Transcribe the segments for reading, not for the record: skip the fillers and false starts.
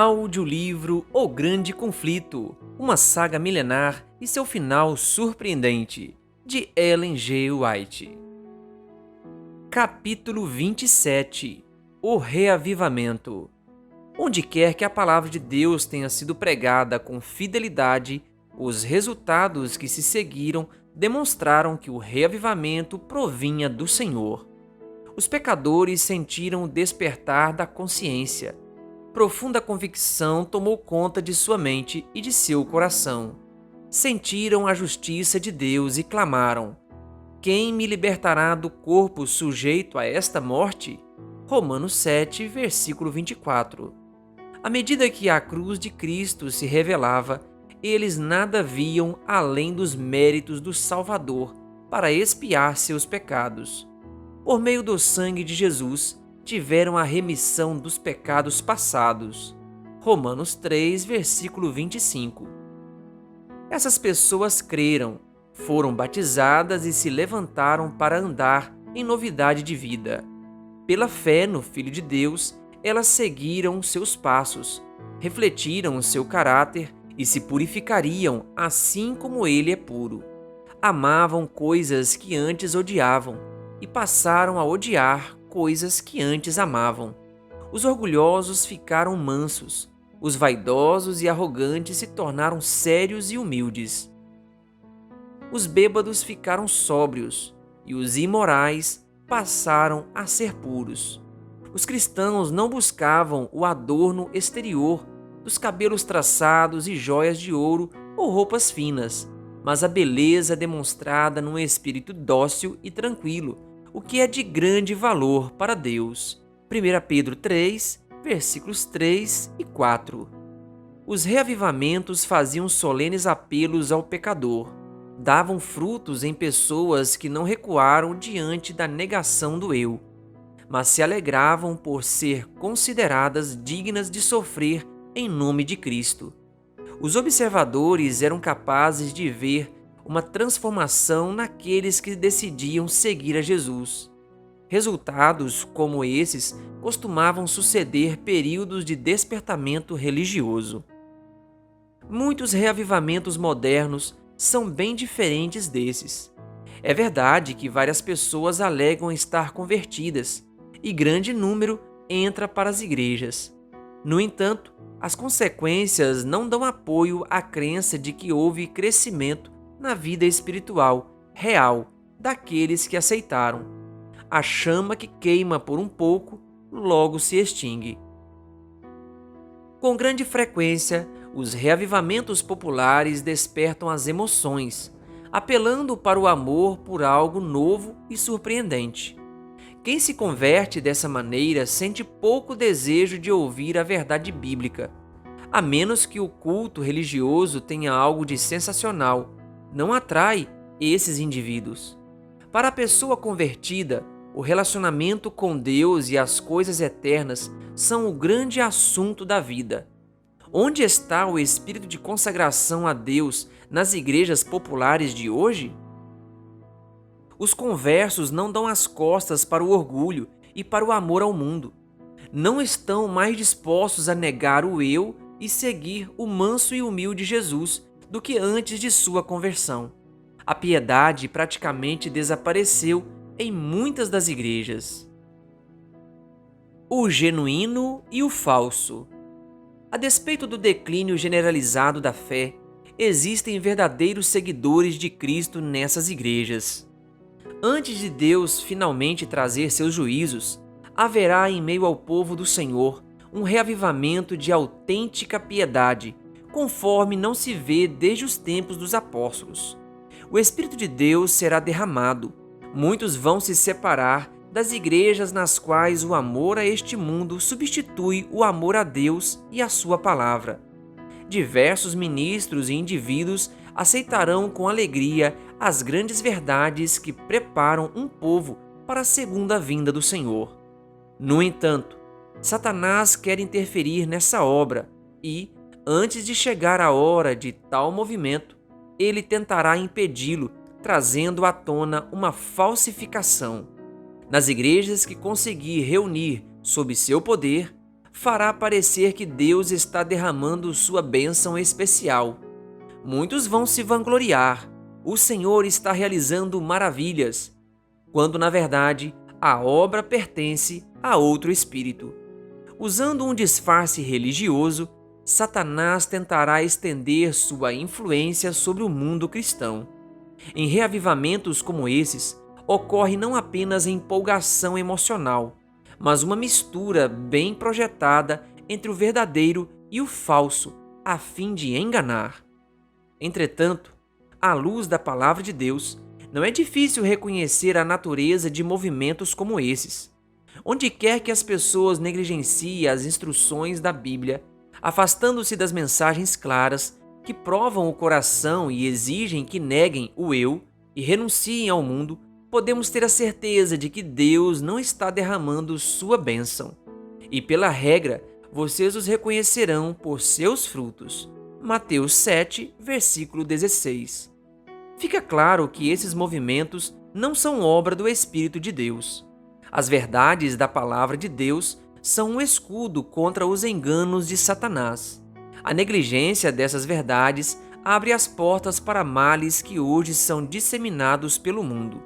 Audiolivro O Grande Conflito, uma saga milenar e seu final surpreendente, de Ellen G. White. Capítulo 27 O Reavivamento. Onde quer que a palavra de Deus tenha sido pregada com fidelidade, os resultados que se seguiram demonstraram que o reavivamento provinha do Senhor. Os pecadores sentiram o despertar da consciência. Profunda convicção tomou conta de sua mente e de seu coração. Sentiram a justiça de Deus e clamaram: quem me libertará do corpo sujeito a esta morte? Romanos 7, versículo 24. À medida que a cruz de Cristo se revelava, eles nada viam além dos méritos do Salvador para expiar seus pecados. Por meio do sangue de Jesus, tiveram a remissão dos pecados passados. Romanos 3, versículo 25. Essas pessoas creram, foram batizadas e se levantaram para andar em novidade de vida. Pela fé no Filho de Deus, elas seguiram seus passos, refletiram seu caráter e se purificariam assim como ele é puro. Amavam coisas que antes odiavam e passaram a odiar coisas que antes amavam. Os orgulhosos ficaram mansos, os vaidosos e arrogantes se tornaram sérios e humildes. Os bêbados ficaram sóbrios e os imorais passaram a ser puros. Os cristãos não buscavam o adorno exterior dos cabelos traçados e joias de ouro ou roupas finas, mas a beleza demonstrada num espírito dócil e tranquilo, o que é de grande valor para Deus. 1 Pedro 3, versículos 3 e 4. Os reavivamentos faziam solenes apelos ao pecador. Davam frutos em pessoas que não recuaram diante da negação do eu, mas se alegravam por ser consideradas dignas de sofrer em nome de Cristo. Os observadores eram capazes de ver uma transformação naqueles que decidiam seguir a Jesus. Resultados como esses costumavam suceder períodos de despertamento religioso. Muitos reavivamentos modernos são bem diferentes desses. É verdade que várias pessoas alegam estar convertidas e grande número entra para as igrejas. No entanto, as consequências não dão apoio à crença de que houve crescimento na vida espiritual real daqueles que aceitaram. A chama que queima por um pouco logo se extingue. Com grande frequência, os reavivamentos populares despertam as emoções, apelando para o amor por algo novo e surpreendente. Quem se converte dessa maneira sente pouco desejo de ouvir a verdade bíblica, a menos que o culto religioso tenha algo de sensacional. Não atrai esses indivíduos. Para a pessoa convertida, o relacionamento com Deus e as coisas eternas são o grande assunto da vida. Onde está o espírito de consagração a Deus nas igrejas populares de hoje? Os conversos não dão as costas para o orgulho e para o amor ao mundo. Não estão mais dispostos a negar o eu e seguir o manso e humilde Jesus do que antes de sua conversão. A piedade praticamente desapareceu em muitas das igrejas. O genuíno e o falso. A despeito do declínio generalizado da fé, existem verdadeiros seguidores de Cristo nessas igrejas. Antes de Deus finalmente trazer seus juízos, haverá em meio ao povo do Senhor um reavivamento de autêntica piedade, conforme não se vê desde os tempos dos apóstolos. O Espírito de Deus será derramado. Muitos vão se separar das igrejas nas quais o amor a este mundo substitui o amor a Deus e a sua palavra. Diversos ministros e indivíduos aceitarão com alegria as grandes verdades que preparam um povo para a segunda vinda do Senhor. No entanto, Satanás quer interferir nessa obra e, antes de chegar a hora de tal movimento, ele tentará impedi-lo, trazendo à tona uma falsificação. Nas igrejas que conseguir reunir sob seu poder, fará parecer que Deus está derramando sua bênção especial. Muitos vão se vangloriar: o Senhor está realizando maravilhas, quando na verdade a obra pertence a outro espírito. Usando um disfarce religioso, Satanás tentará estender sua influência sobre o mundo cristão. Em reavivamentos como esses, ocorre não apenas empolgação emocional, mas uma mistura bem projetada entre o verdadeiro e o falso, a fim de enganar. Entretanto, à luz da palavra de Deus, não é difícil reconhecer a natureza de movimentos como esses. Onde quer que as pessoas negligenciem as instruções da Bíblia, afastando-se das mensagens claras que provam o coração e exigem que neguem o eu e renunciem ao mundo, podemos ter a certeza de que Deus não está derramando sua bênção. E pela regra, vocês os reconhecerão por seus frutos. Mateus 7, versículo 16. Fica claro que esses movimentos não são obra do Espírito de Deus. As verdades da palavra de Deus são um escudo contra os enganos de Satanás. A negligência dessas verdades abre as portas para males que hoje são disseminados pelo mundo.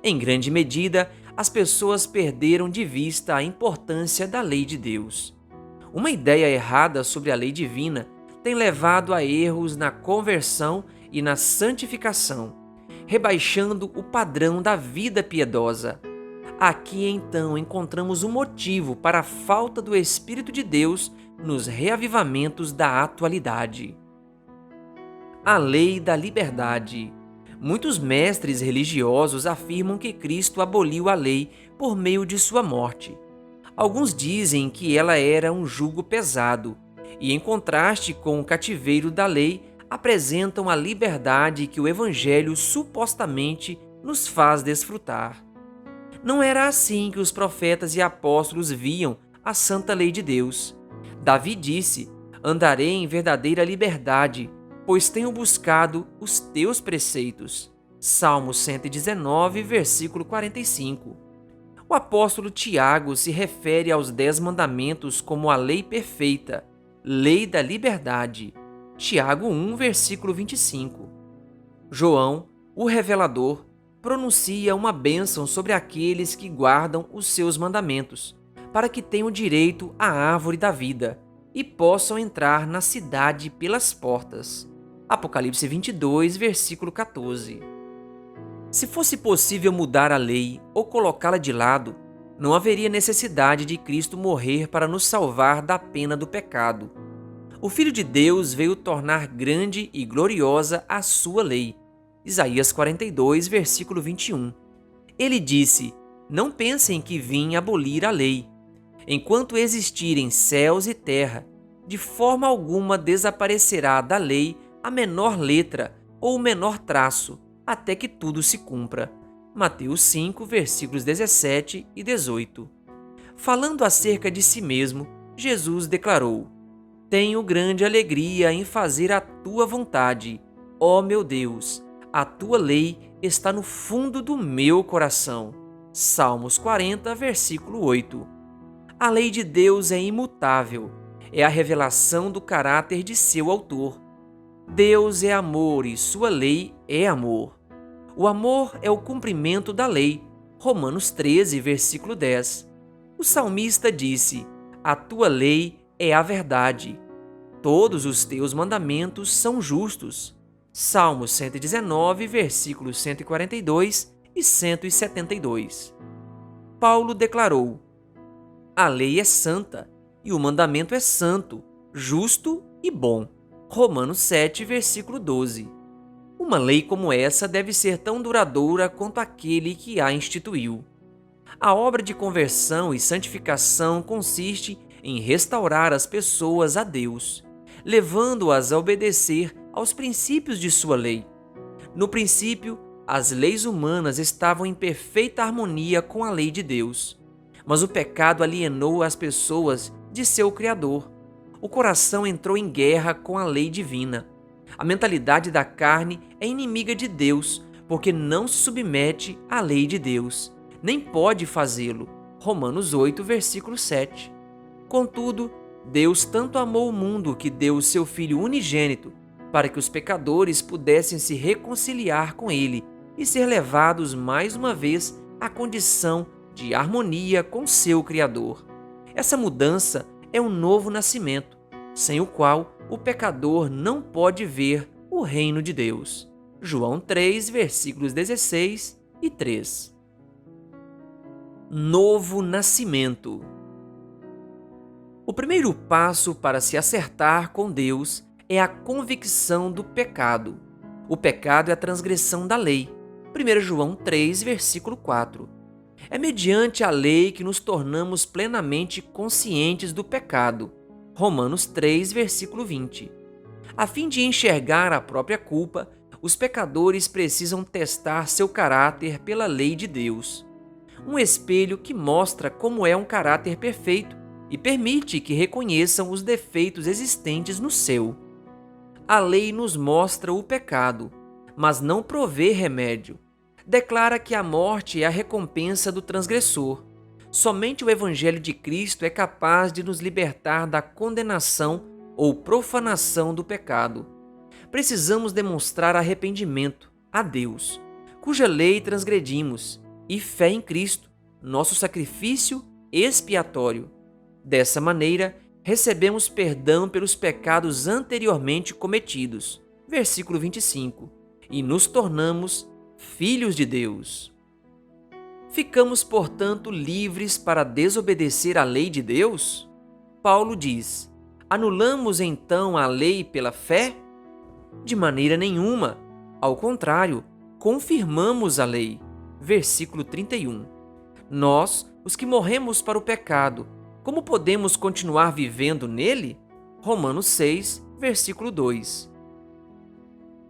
Em grande medida, as pessoas perderam de vista a importância da lei de Deus. Uma ideia errada sobre a lei divina tem levado a erros na conversão e na santificação, rebaixando o padrão da vida piedosa. Aqui então encontramos o motivo para a falta do Espírito de Deus nos reavivamentos da atualidade. A lei da liberdade. Muitos mestres religiosos afirmam que Cristo aboliu a lei por meio de sua morte. Alguns dizem que ela era um jugo pesado, e em contraste com o cativeiro da lei, apresentam a liberdade que o Evangelho supostamente nos faz desfrutar. Não era assim que os profetas e apóstolos viam a santa lei de Deus. Davi disse: "Andarei em verdadeira liberdade, pois tenho buscado os teus preceitos." Salmo 119, versículo 45. O apóstolo Tiago se refere aos 10 mandamentos como a lei perfeita, lei da liberdade. Tiago 1, versículo 25. João, o revelador, pronuncia uma bênção sobre aqueles que guardam os seus mandamentos, para que tenham direito à árvore da vida e possam entrar na cidade pelas portas. Apocalipse 22, versículo 14. Se fosse possível mudar a lei ou colocá-la de lado, não haveria necessidade de Cristo morrer para nos salvar da pena do pecado. O Filho de Deus veio tornar grande e gloriosa a sua lei. Isaías 42, versículo 21. Ele disse: "Não pensem que vim abolir a lei. Enquanto existirem céus e terra, de forma alguma desaparecerá da lei a menor letra ou o menor traço, até que tudo se cumpra." Mateus 5, versículos 17 e 18. Falando acerca de si mesmo, Jesus declarou: "Tenho grande alegria em fazer a tua vontade, ó meu Deus. A tua lei está no fundo do meu coração." Salmos 40, versículo 8. A lei de Deus é imutável, é a revelação do caráter de seu autor. Deus é amor e sua lei é amor. O amor é o cumprimento da lei. Romanos 13, versículo 10. O salmista disse: "A tua lei é a verdade. Todos os teus mandamentos são justos." Salmos 119, versículos 142 e 172. Paulo declarou: "A lei é santa e o mandamento é santo, justo e bom." Romanos 7, versículo 12. Uma lei como essa deve ser tão duradoura quanto aquele que a instituiu. A obra de conversão e santificação consiste em restaurar as pessoas a Deus, levando-as a obedecer aos princípios de sua lei. No princípio, as leis humanas estavam em perfeita harmonia com a lei de Deus, mas o pecado alienou as pessoas de seu Criador. O coração entrou em guerra com a lei divina. A mentalidade da carne é inimiga de Deus, porque não se submete à lei de Deus, nem pode fazê-lo. Romanos 8, versículo 7. Contudo, Deus tanto amou o mundo que deu o seu Filho unigênito para que os pecadores pudessem se reconciliar com Ele e ser levados mais uma vez à condição de harmonia com seu Criador. Essa mudança é um novo nascimento, sem o qual o pecador não pode ver o reino de Deus. João 3, versículos 16 e 3. Novo nascimento. O primeiro passo para se acertar com Deus é a convicção do pecado. O pecado é a transgressão da lei. 1 João 3, versículo 4. É mediante a lei que nos tornamos plenamente conscientes do pecado. Romanos 3, versículo 20. A fim de enxergar a própria culpa, os pecadores precisam testar seu caráter pela lei de Deus. Um espelho que mostra como é um caráter perfeito e permite que reconheçam os defeitos existentes no seu. A lei nos mostra o pecado, mas não provê remédio. Declara que a morte é a recompensa do transgressor. Somente o Evangelho de Cristo é capaz de nos libertar da condenação ou profanação do pecado. Precisamos demonstrar arrependimento a Deus, cuja lei transgredimos, e fé em Cristo, nosso sacrifício expiatório. Dessa maneira, recebemos perdão pelos pecados anteriormente cometidos. Versículo 25. E nos tornamos filhos de Deus. Ficamos, portanto, livres para desobedecer à lei de Deus? Paulo diz: anulamos então a lei pela fé? De maneira nenhuma. Ao contrário, confirmamos a lei. Versículo 31. Nós, os que morremos para o pecado, como podemos continuar vivendo nele? Romanos 6, versículo 2.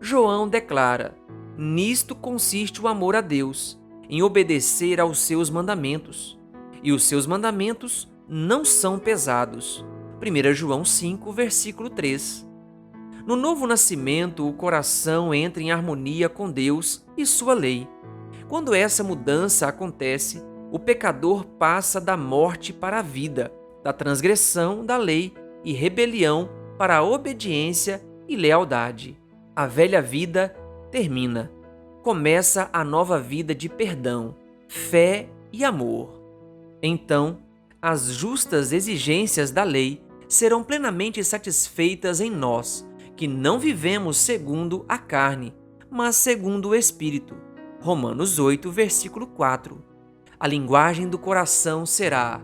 João declara: nisto consiste o amor a Deus, em obedecer aos seus mandamentos. E os seus mandamentos não são pesados. 1 João 5, versículo 3. No novo nascimento, o coração entra em harmonia com Deus e sua lei. Quando essa mudança acontece, o pecador passa da morte para a vida, da transgressão da lei e rebelião para a obediência e lealdade. A velha vida termina. Começa a nova vida de perdão, fé e amor. Então, as justas exigências da lei serão plenamente satisfeitas em nós, que não vivemos segundo a carne, mas segundo o Espírito. Romanos 8, versículo 4. A linguagem do coração será: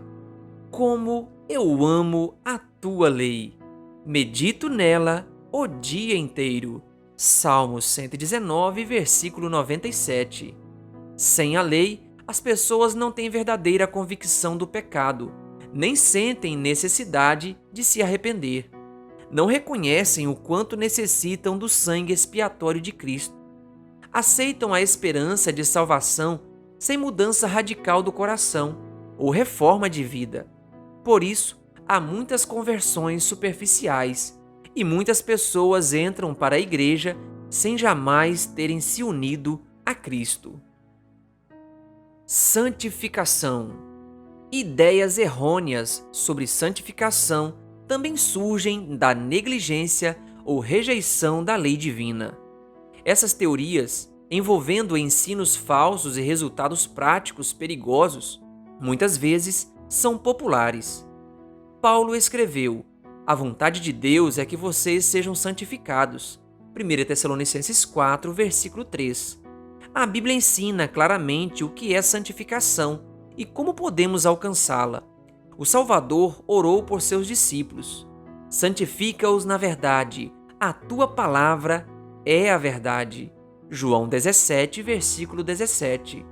como eu amo a tua lei! Medito nela o dia inteiro. Salmos 119, versículo 97. Sem a lei, as pessoas não têm verdadeira convicção do pecado, nem sentem necessidade de se arrepender. Não reconhecem o quanto necessitam do sangue expiatório de Cristo. Aceitam a esperança de salvação sem mudança radical do coração ou reforma de vida. Por isso, há muitas conversões superficiais e muitas pessoas entram para a igreja sem jamais terem se unido a Cristo. Santificação. Ideias errôneas sobre santificação também surgem da negligência ou rejeição da lei divina. Essas teorias, envolvendo ensinos falsos e resultados práticos perigosos, muitas vezes são populares. Paulo escreveu: a vontade de Deus é que vocês sejam santificados. 1 Tessalonicenses 4, versículo 3. A Bíblia ensina claramente o que é santificação e como podemos alcançá-la. O Salvador orou por seus discípulos: santifica-os na verdade, a tua palavra é a verdade. João 17, versículo 17.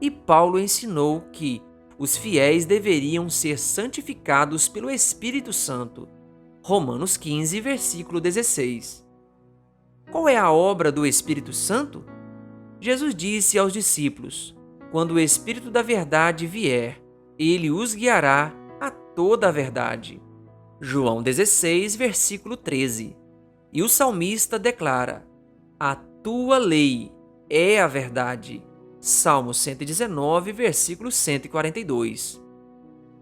E Paulo ensinou que os fiéis deveriam ser santificados pelo Espírito Santo. Romanos 15, versículo 16. Qual é a obra do Espírito Santo? Jesus disse aos discípulos: quando o Espírito da verdade vier, ele os guiará a toda a verdade. João 16, versículo 13. E o salmista declara: a tua lei é a verdade. Salmo 119, versículo 142.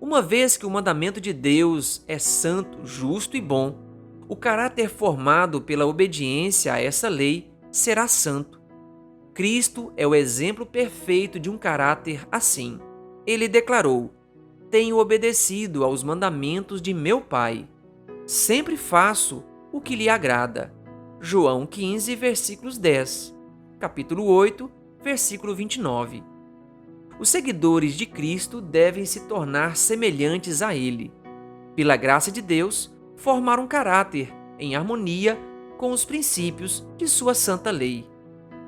Uma vez que o mandamento de Deus é santo, justo e bom, o caráter formado pela obediência a essa lei será santo. Cristo é o exemplo perfeito de um caráter assim. Ele declarou: "Tenho obedecido aos mandamentos de meu Pai. Sempre faço o que lhe agrada." João 15, versículos 10. Capítulo 8, versículo 29. Os seguidores de Cristo devem se tornar semelhantes a Ele. Pela graça de Deus, formar um caráter em harmonia com os princípios de sua santa lei.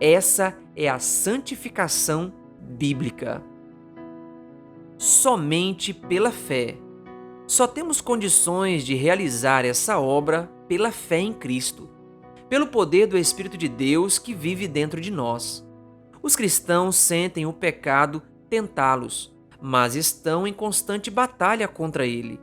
Essa é a santificação bíblica. Somente pela fé. Só temos condições de realizar essa obra pela fé em Cristo, pelo poder do Espírito de Deus que vive dentro de nós. Os cristãos sentem o pecado tentá-los, mas estão em constante batalha contra ele.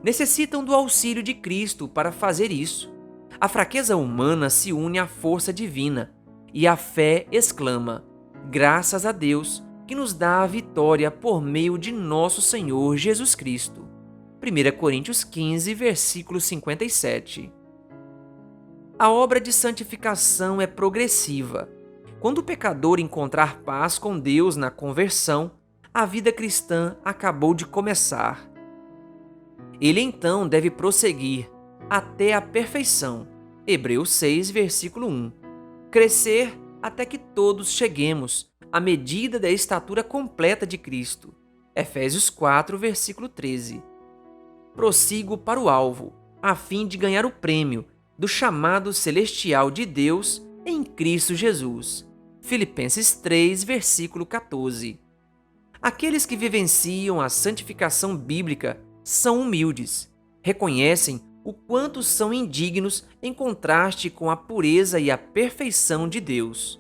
Necessitam do auxílio de Cristo para fazer isso. A fraqueza humana se une à força divina, e a fé exclama: "Graças a Deus que nos dá a vitória por meio de nosso Senhor Jesus Cristo." 1 Coríntios 15, versículo 57. A obra de santificação é progressiva. Quando o pecador encontrar paz com Deus na conversão, a vida cristã acabou de começar. Ele então deve prosseguir até a perfeição. Hebreus 6, versículo 1. Crescer até que todos cheguemos à medida da estatura completa de Cristo. Efésios 4, versículo 13. Prossigo para o alvo, a fim de ganhar o prêmio do chamado celestial de Deus em Cristo Jesus. Filipenses 3, versículo 14. Aqueles que vivenciam a santificação bíblica são humildes, reconhecem o quanto são indignos em contraste com a pureza e a perfeição de Deus.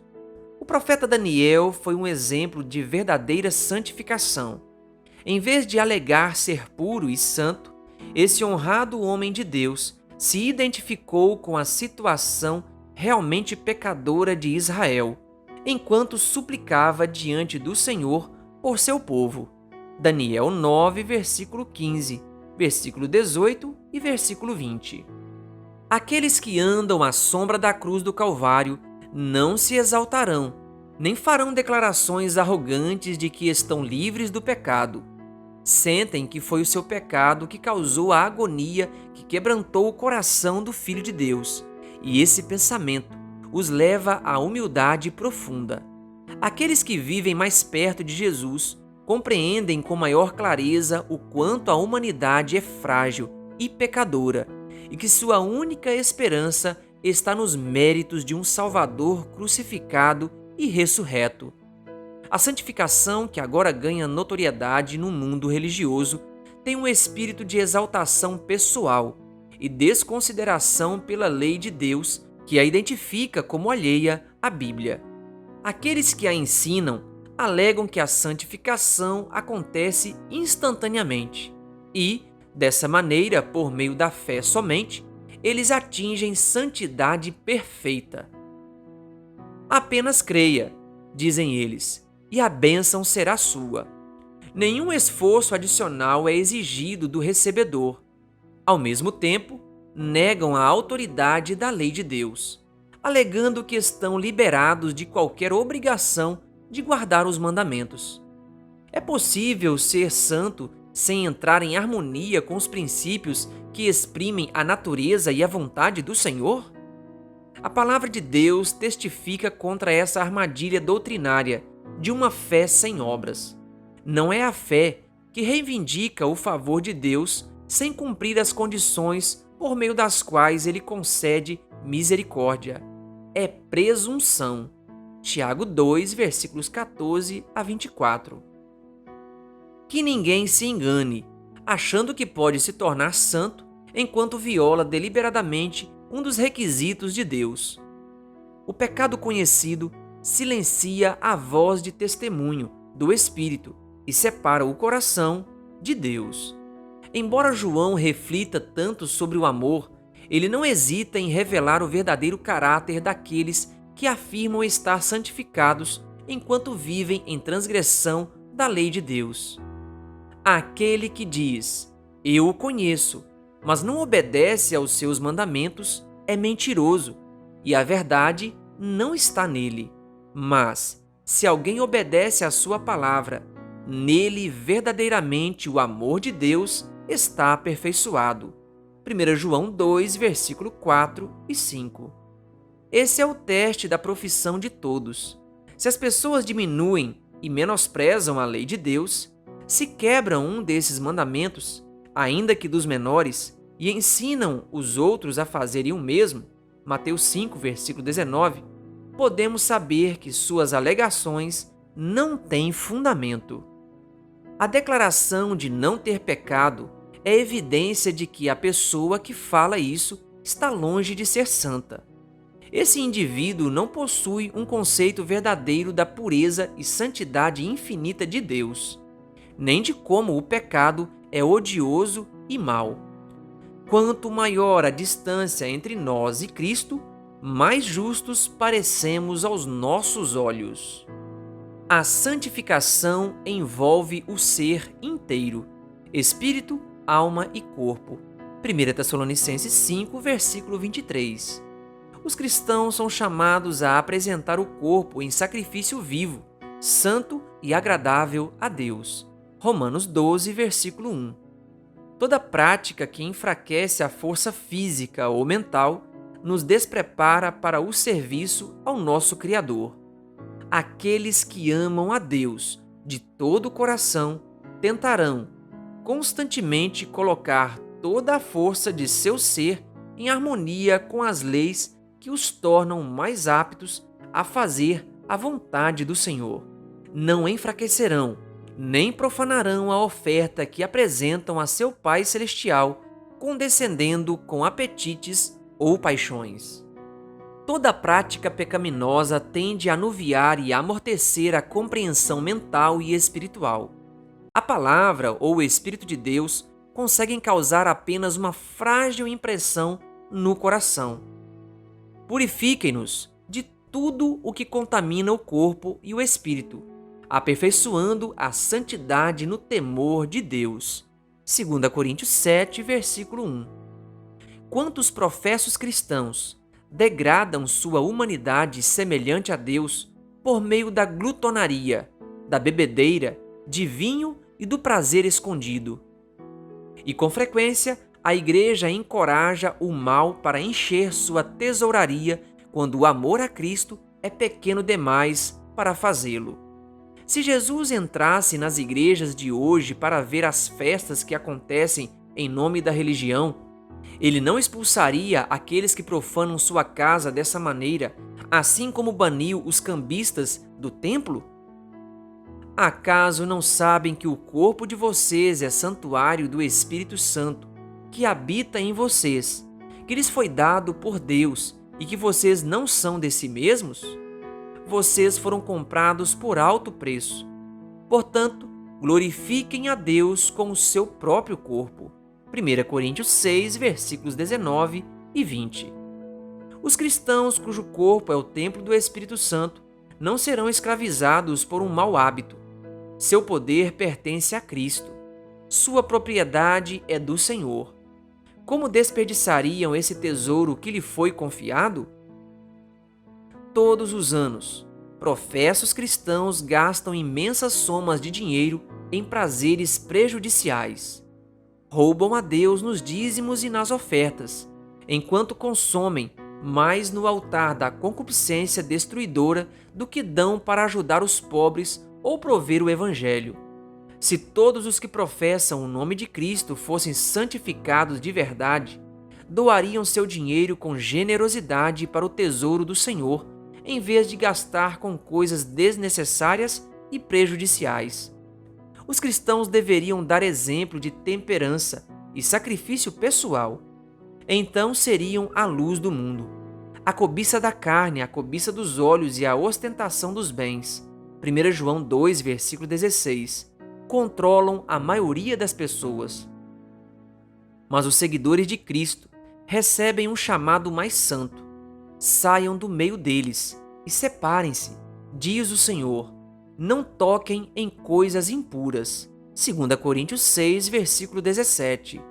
O profeta Daniel foi um exemplo de verdadeira santificação. Em vez de alegar ser puro e santo, esse honrado homem de Deus se identificou com a situação realmente pecadora de Israel, enquanto suplicava diante do Senhor por seu povo. Daniel 9, versículo 15, versículo 18 e versículo 20. Aqueles que andam à sombra da cruz do Calvário não se exaltarão, nem farão declarações arrogantes de que estão livres do pecado. Sentem que foi o seu pecado que causou a agonia que quebrantou o coração do Filho de Deus, e esse pensamento os leva à humildade profunda. Aqueles que vivem mais perto de Jesus compreendem com maior clareza o quanto a humanidade é frágil e pecadora, e que sua única esperança está nos méritos de um Salvador crucificado e ressurreto. A santificação, que agora ganha notoriedade no mundo religioso, tem um espírito de exaltação pessoal e desconsideração pela lei de Deus, que a identifica como alheia à Bíblia. Aqueles que a ensinam alegam que a santificação acontece instantaneamente e, dessa maneira, por meio da fé somente, eles atingem santidade perfeita. Apenas creia, dizem eles, e a bênção será sua. Nenhum esforço adicional é exigido do recebedor. Ao mesmo tempo, negam a autoridade da lei de Deus, alegando que estão liberados de qualquer obrigação de guardar os mandamentos. É possível ser santo sem entrar em harmonia com os princípios que exprimem a natureza e a vontade do Senhor? A palavra de Deus testifica contra essa armadilha doutrinária de uma fé sem obras. Não é a fé que reivindica o favor de Deus sem cumprir as condições por meio das quais ele concede misericórdia. É presunção. Tiago 2, versículos 14 a 24. Que ninguém se engane, achando que pode se tornar santo enquanto viola deliberadamente um dos requisitos de Deus. O pecado conhecido silencia a voz de testemunho do Espírito e separa o coração de Deus. Embora João reflita tanto sobre o amor, ele não hesita em revelar o verdadeiro caráter daqueles que afirmam estar santificados enquanto vivem em transgressão da lei de Deus. Aquele que diz, eu o conheço, mas não obedece aos seus mandamentos, é mentiroso, e a verdade não está nele. Mas, se alguém obedece à sua palavra, nele verdadeiramente o amor de Deus está aperfeiçoado. 1 João 2, versículo 4 e 5. Esse é o teste da profissão de todos. Se as pessoas diminuem e menosprezam a lei de Deus, se quebram um desses mandamentos, ainda que dos menores, e ensinam os outros a fazerem o mesmo, Mateus 5, versículo 19, podemos saber que suas alegações não têm fundamento. A declaração de não ter pecado é evidência de que a pessoa que fala isso está longe de ser santa. Esse indivíduo não possui um conceito verdadeiro da pureza e santidade infinita de Deus, nem de como o pecado é odioso e mau. Quanto maior a distância entre nós e Cristo, mais justos parecemos aos nossos olhos. A santificação envolve o ser inteiro, espírito, alma e corpo. 1 Tessalonicenses 5, versículo 23. Os cristãos são chamados a apresentar o corpo em sacrifício vivo, santo e agradável a Deus. Romanos 12, versículo 1. Toda prática que enfraquece a força física ou mental nos desprepara para o serviço ao nosso Criador. Aqueles que amam a Deus de todo o coração tentarão constantemente colocar toda a força de seu ser em harmonia com as leis que os tornam mais aptos a fazer a vontade do Senhor. Não enfraquecerão, nem profanarão a oferta que apresentam a seu Pai Celestial, condescendendo com apetites ou paixões. Toda prática pecaminosa tende a anuviar e amortecer a compreensão mental e espiritual. A palavra ou o Espírito de Deus conseguem causar apenas uma frágil impressão no coração. Purifiquem-nos de tudo o que contamina o corpo e o espírito, aperfeiçoando a santidade no temor de Deus. 2 Coríntios 7, versículo 1. Quantos professos cristãos degradam sua humanidade semelhante a Deus por meio da glutonaria, da bebedeira, de vinho e do prazer escondido. E com frequência, a igreja encoraja o mal para encher sua tesouraria quando o amor a Cristo é pequeno demais para fazê-lo. Se Jesus entrasse nas igrejas de hoje para ver as festas que acontecem em nome da religião, ele não expulsaria aqueles que profanam sua casa dessa maneira, assim como baniu os cambistas do templo? Acaso não sabem que o corpo de vocês é santuário do Espírito Santo, que habita em vocês, que lhes foi dado por Deus e que vocês não são de si mesmos? Vocês foram comprados por alto preço. Portanto, glorifiquem a Deus com o seu próprio corpo. 1 Coríntios 6, versículos 19 e 20. Os cristãos cujo corpo é o templo do Espírito Santo não serão escravizados por um mau hábito. Seu poder pertence a Cristo. Sua propriedade é do Senhor. Como desperdiçariam esse tesouro que lhe foi confiado? Todos os anos, professos cristãos gastam imensas somas de dinheiro em prazeres prejudiciais. Roubam a Deus nos dízimos e nas ofertas, enquanto consomem mais no altar da concupiscência destruidora do que dão para ajudar os pobres ou prover o Evangelho. Se todos os que professam o nome de Cristo fossem santificados de verdade, doariam seu dinheiro com generosidade para o tesouro do Senhor, em vez de gastar com coisas desnecessárias e prejudiciais. Os cristãos deveriam dar exemplo de temperança e sacrifício pessoal. Então seriam a luz do mundo. A cobiça da carne, a cobiça dos olhos e a ostentação dos bens, 1 João 2, versículo 16, controlam a maioria das pessoas. Mas os seguidores de Cristo recebem um chamado mais santo. Saiam do meio deles e separem-se, diz o Senhor. Não toquem em coisas impuras. 2 Coríntios 6, versículo 17.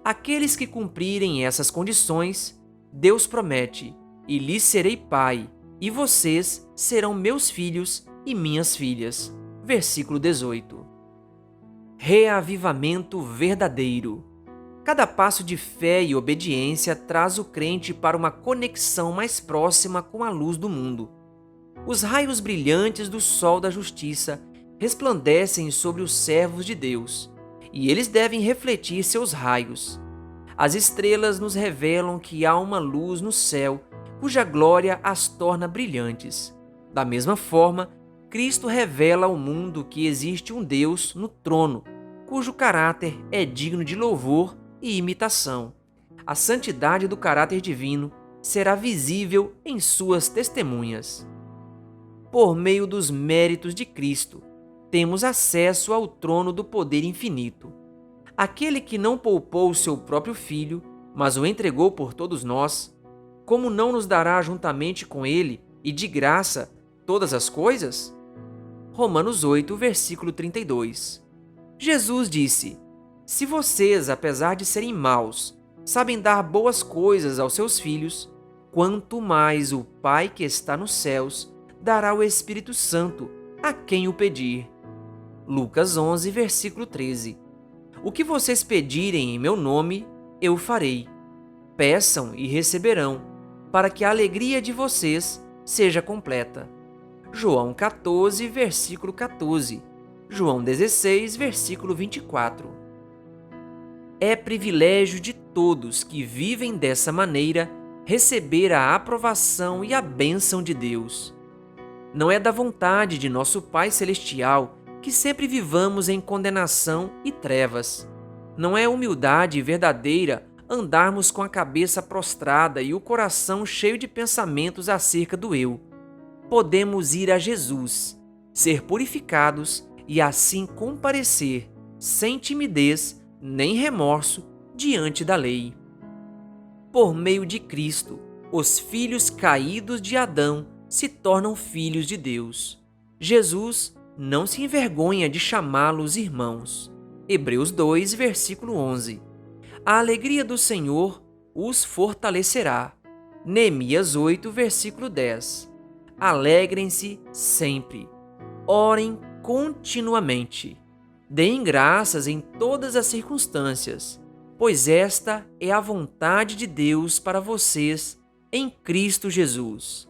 Aqueles que cumprirem essas condições, Deus promete: e lhes serei pai, e vocês serão meus filhos e minhas filhas. Versículo 18. Reavivamento verdadeiro. Cada passo de fé e obediência traz o crente para uma conexão mais próxima com a luz do mundo. Os raios brilhantes do sol da justiça resplandecem sobre os servos de Deus, e eles devem refletir seus raios. As estrelas nos revelam que há uma luz no céu, cuja glória as torna brilhantes. Da mesma forma, Cristo revela ao mundo que existe um Deus no trono, cujo caráter é digno de louvor e imitação. A santidade do caráter divino será visível em suas testemunhas. Por meio dos méritos de Cristo, temos acesso ao trono do poder infinito. Aquele que não poupou o seu próprio Filho, mas o entregou por todos nós, como não nos dará juntamente com ele e de graça todas as coisas? Romanos 8, versículo 32. Jesus disse: se vocês, apesar de serem maus, sabem dar boas coisas aos seus filhos, quanto mais o Pai que está nos céus dará o Espírito Santo a quem o pedir. Lucas 11, versículo 13. O que vocês pedirem em meu nome, eu farei. Peçam e receberão, para que a alegria de vocês seja completa. João 14, versículo 14. João 16, versículo 24. É privilégio de todos que vivem dessa maneira receber a aprovação e a bênção de Deus. Não é da vontade de nosso Pai Celestial que sempre vivamos em condenação e trevas. Não é humildade verdadeira andarmos com a cabeça prostrada e o coração cheio de pensamentos acerca do eu. Podemos ir a Jesus, ser purificados e assim comparecer, sem timidez nem remorso, diante da lei. Por meio de Cristo, os filhos caídos de Adão se tornam filhos de Deus. Jesus não se envergonha de chamá-los irmãos. Hebreus 2, versículo 11. A alegria do Senhor os fortalecerá. Neemias 8, versículo 10. Alegrem-se sempre. Orem continuamente. Deem graças em todas as circunstâncias, pois esta é a vontade de Deus para vocês em Cristo Jesus.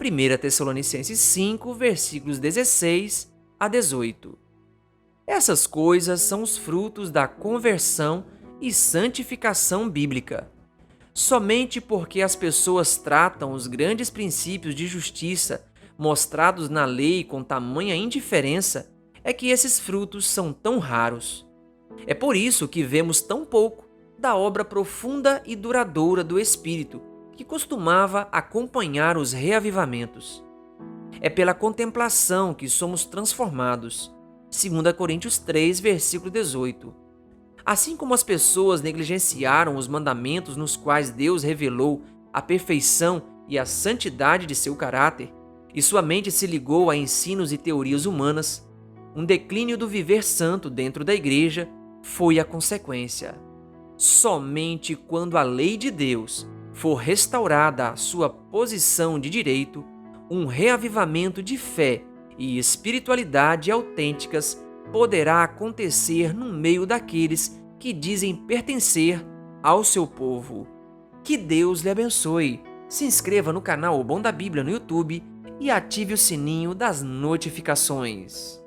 1 Tessalonicenses 5, versículos 16 a 18. Essas coisas são os frutos da conversão e santificação bíblica. Somente porque as pessoas tratam os grandes princípios de justiça mostrados na lei com tamanha indiferença é que esses frutos são tão raros. É por isso que vemos tão pouco da obra profunda e duradoura do Espírito que costumava acompanhar os reavivamentos. É pela contemplação que somos transformados. 2 Coríntios 3, versículo 18. Assim como as pessoas negligenciaram os mandamentos nos quais Deus revelou a perfeição e a santidade de seu caráter, e sua mente se ligou a ensinos e teorias humanas, um declínio do viver santo dentro da igreja foi a consequência. Somente quando a lei de Deus for restaurada à sua posição de direito, um reavivamento de fé e espiritualidade autênticas poderá acontecer no meio daqueles que dizem pertencer ao seu povo. Que Deus lhe abençoe. Se inscreva no canal O Bom da Bíblia no YouTube e ative o sininho das notificações.